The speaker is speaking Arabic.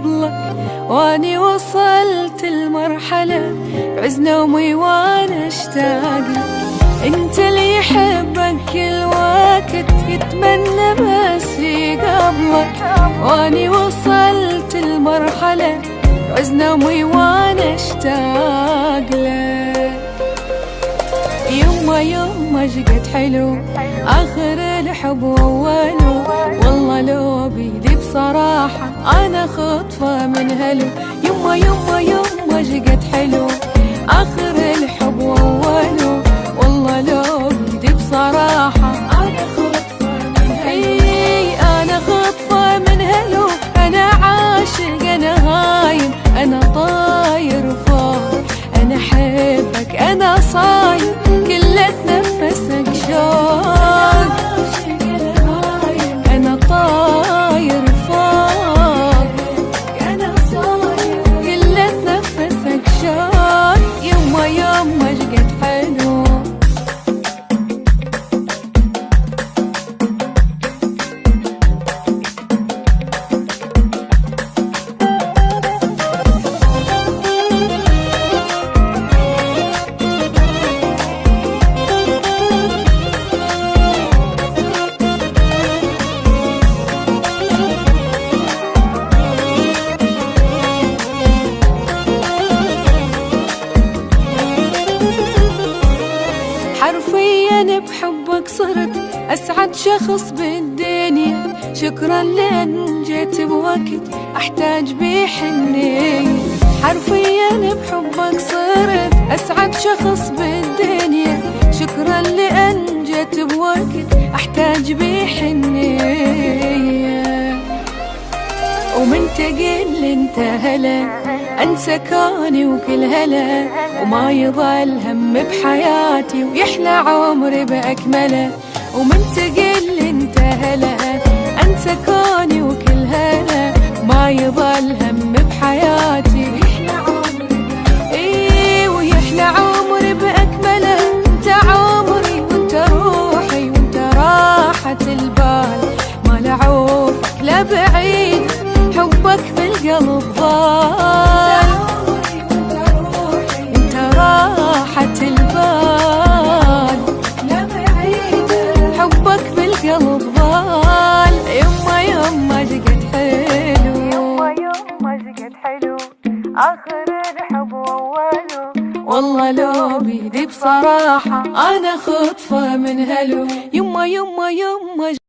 قبلك، واني وصلت المرحلة بعز نومي وانا اشتاق لك. انت اللي يحبك كل وقت يتمنى بس يقابلك، واني وصلت المرحلة بعز نومي وانا اشتاق لك. يما شقد حلو آخر الحب وأوله، والله لو بيدي بصراحة أنا خطفة من هلو. يما شقد حلو آخر الحب وأوله، والله لو بيدي بصراحة أنا خطفة من هلو. أنا خطفة من هلو، أنا عاشق أنا هايم أنا طاير فوق، أنا حبك أنا صاير كل اتنفسك شوق، أنا طاير فوق أنا صاير كل اتنفسك شوق. يما شقد حلو حرفيا بحبك صرت أسعد شخص بالدنيا، شكرا لأن جيت بوقت أحتاج بيه حنية. حرفيا بحبك صرت أسعد شخص بالدنيا، شكرا لأن جيت بوقت أحتاج بيه حنية. ومن تقل انت هلا انسى كوني وكل هلا، وما يضل هم بحياتي ويحلى عمري باكمله. ومن تقل انت هلا انسى كوني وكل هلا، وما يضل هم بحياتي ويحلى عمري ويحلى عمري باكمله. انت عمري وانت روحي وانت راحة البال، ما لعوفك لا بعيد حبك في القلب ضال. انت راحة البال لا بعيد حبك في القلب ضال. يما شقد حلو، يما شقد حلو آخر الحب وأوله، والله لو بيدي بصراحة أنا خطفة من هلو. يما